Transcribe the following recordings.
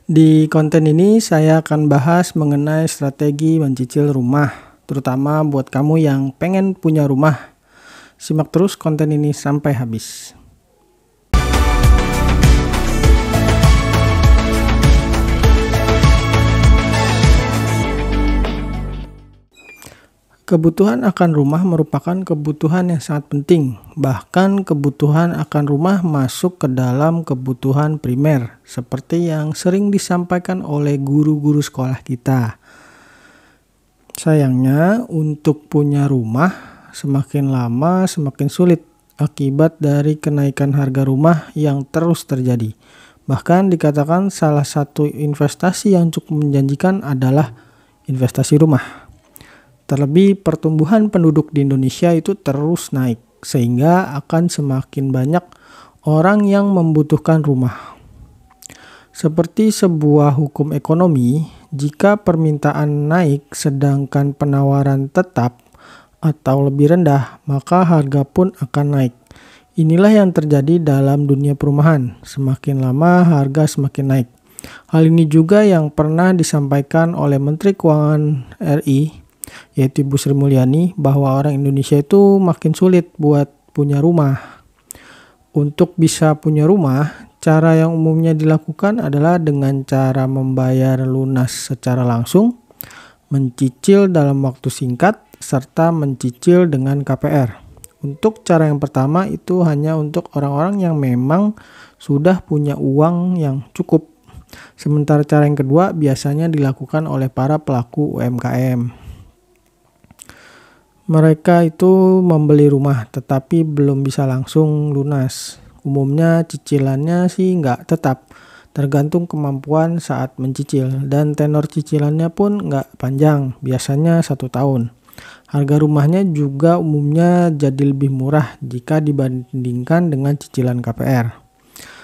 Di konten ini saya akan bahas mengenai strategi mencicil rumah, terutama buat kamu yang pengen punya rumah. Simak terus konten ini sampai habis. Kebutuhan akan rumah merupakan kebutuhan yang sangat penting. Bahkan kebutuhan akan rumah masuk ke dalam kebutuhan primer, seperti yang sering disampaikan oleh guru-guru sekolah kita. Sayangnya, untuk punya rumah semakin lama semakin sulit akibat dari kenaikan harga rumah yang terus terjadi. Bahkan dikatakan salah satu investasi yang cukup menjanjikan adalah investasi rumah. Terlebih pertumbuhan penduduk di Indonesia itu terus naik, sehingga akan semakin banyak orang yang membutuhkan rumah. Seperti sebuah hukum ekonomi, jika permintaan naik sedangkan penawaran tetap atau lebih rendah, maka harga pun akan naik. Inilah yang terjadi dalam dunia perumahan, semakin lama harga semakin naik. Hal ini juga yang pernah disampaikan oleh Menteri Keuangan RI, yaitu Ibu Sri Mulyani, bahwa orang Indonesia itu makin sulit buat punya rumah. Untuk bisa punya rumah, cara yang umumnya dilakukan adalah dengan cara membayar lunas secara langsung, mencicil dalam waktu singkat, serta mencicil dengan KPR. Untuk cara yang pertama itu hanya untuk orang-orang yang memang sudah punya uang yang cukup. Sementara cara yang kedua biasanya dilakukan oleh para pelaku UMKM. Mereka itu membeli rumah tetapi belum bisa langsung lunas. Umumnya cicilannya sih nggak tetap, tergantung kemampuan saat mencicil, dan tenor cicilannya pun nggak panjang, biasanya 1 tahun. Harga rumahnya juga umumnya jadi lebih murah jika dibandingkan dengan cicilan KPR.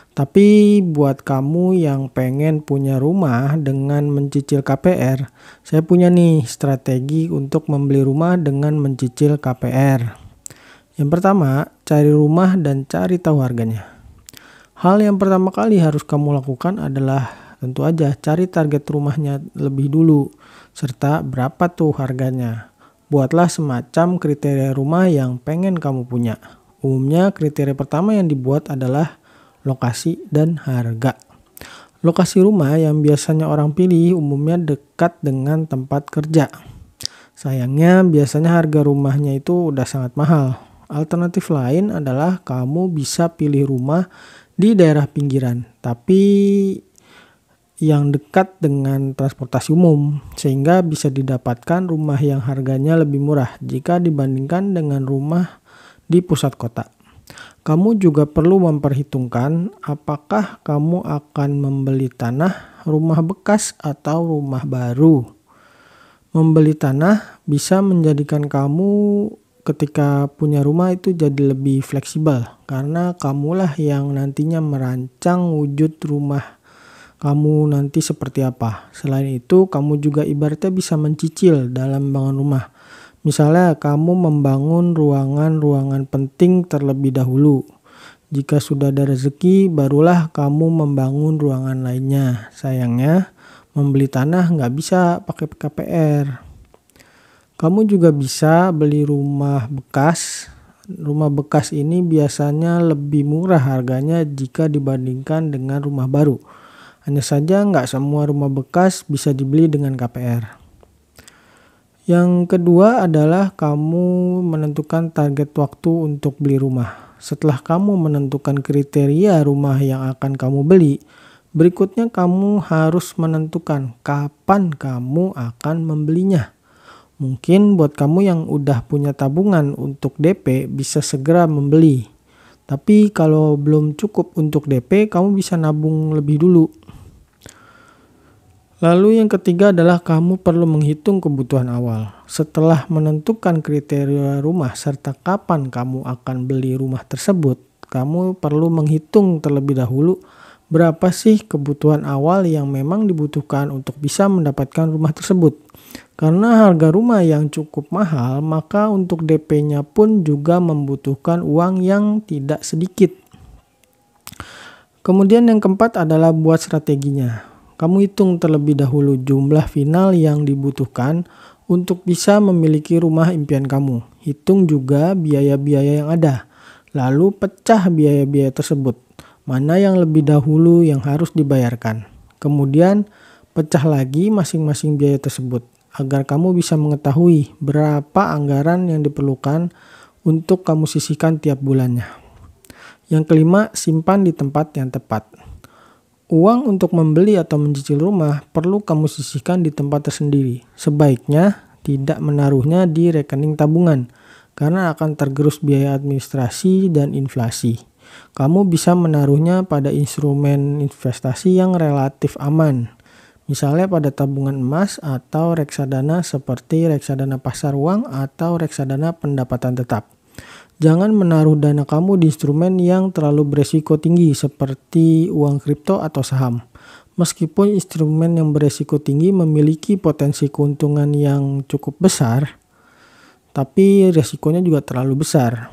Tapi buat kamu yang pengen punya rumah dengan mencicil KPR, saya punya nih strategi untuk membeli rumah dengan mencicil KPR. Yang pertama, cari rumah dan cari tahu harganya. Hal yang pertama kali harus kamu lakukan adalah tentu aja cari target rumahnya lebih dulu, serta berapa tuh harganya. Buatlah semacam kriteria rumah yang pengen kamu punya. Umumnya kriteria pertama yang dibuat adalah lokasi dan harga. Lokasi rumah yang biasanya orang pilih umumnya dekat dengan tempat kerja. Sayangnya biasanya harga rumahnya itu udah sangat mahal. Alternatif lain adalah kamu bisa pilih rumah di daerah pinggiran, tapi yang dekat dengan transportasi umum, sehingga bisa didapatkan rumah yang harganya lebih murah jika dibandingkan dengan rumah di pusat kota. Kamu juga perlu memperhitungkan apakah kamu akan membeli tanah, rumah bekas, atau rumah baru. Membeli tanah bisa menjadikan kamu ketika punya rumah itu jadi lebih fleksibel, karena kamulah yang nantinya merancang wujud rumah kamu nanti seperti apa. Selain itu, kamu juga ibaratnya bisa mencicil dalam membangun rumah. Misalnya kamu membangun ruangan-ruangan penting terlebih dahulu. Jika sudah ada rezeki, barulah kamu membangun ruangan lainnya. Sayangnya, membeli tanah nggak bisa pakai KPR. Kamu juga bisa beli rumah bekas. Rumah bekas ini biasanya lebih murah harganya jika dibandingkan dengan rumah baru. Hanya saja nggak semua rumah bekas bisa dibeli dengan KPR. Yang kedua adalah kamu menentukan target waktu untuk beli rumah. Setelah kamu menentukan kriteria rumah yang akan kamu beli, berikutnya kamu harus menentukan kapan kamu akan membelinya. Mungkin buat kamu yang udah punya tabungan untuk DP bisa segera membeli. Tapi kalau belum cukup untuk DP, kamu bisa nabung lebih dulu. Lalu yang ketiga adalah kamu perlu menghitung kebutuhan awal. Setelah menentukan kriteria rumah serta kapan kamu akan beli rumah tersebut, kamu perlu menghitung terlebih dahulu berapa sih kebutuhan awal yang memang dibutuhkan untuk bisa mendapatkan rumah tersebut. Karena harga rumah yang cukup mahal, maka untuk DP-nya pun juga membutuhkan uang yang tidak sedikit. Kemudian yang keempat adalah buat strateginya. Kamu hitung terlebih dahulu jumlah final yang dibutuhkan untuk bisa memiliki rumah impian kamu. Hitung juga biaya-biaya yang ada. Lalu pecah biaya-biaya tersebut. Mana yang lebih dahulu yang harus dibayarkan. Kemudian pecah lagi masing-masing biaya tersebut agar kamu bisa mengetahui berapa anggaran yang diperlukan untuk kamu sisihkan tiap bulannya. Yang kelima, simpan di tempat yang tepat. Uang untuk membeli atau mencicil rumah perlu kamu sisihkan di tempat tersendiri. Sebaiknya tidak menaruhnya di rekening tabungan karena akan tergerus biaya administrasi dan inflasi. Kamu bisa menaruhnya pada instrumen investasi yang relatif aman. Misalnya pada tabungan emas atau reksadana seperti reksadana pasar uang atau reksadana pendapatan tetap. Jangan menaruh dana kamu di instrumen yang terlalu beresiko tinggi seperti uang kripto atau saham. Meskipun instrumen yang beresiko tinggi memiliki potensi keuntungan yang cukup besar, tapi resikonya juga terlalu besar.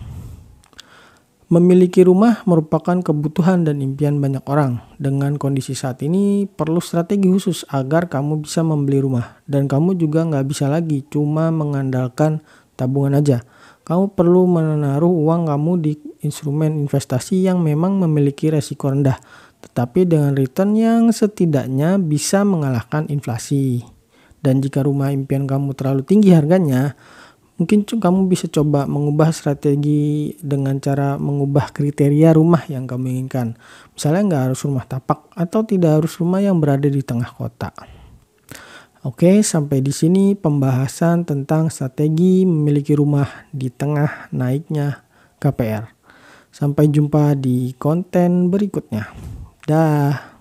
Memiliki rumah merupakan kebutuhan dan impian banyak orang. Dengan kondisi saat ini perlu strategi khusus agar kamu bisa membeli rumah. Dan kamu juga nggak bisa lagi cuma mengandalkan tabungan aja. Kamu perlu menaruh uang kamu di instrumen investasi yang memang memiliki resiko rendah. Tetapi dengan return yang setidaknya bisa mengalahkan inflasi. Dan jika rumah impian kamu terlalu tinggi harganya, mungkin kamu bisa coba mengubah strategi dengan cara mengubah kriteria rumah yang kamu inginkan. Misalnya nggak harus rumah tapak atau tidak harus rumah yang berada di tengah kota. Oke, sampai di sini pembahasan tentang strategi memiliki rumah di tengah naiknya KPR. Sampai jumpa di konten berikutnya. Dah.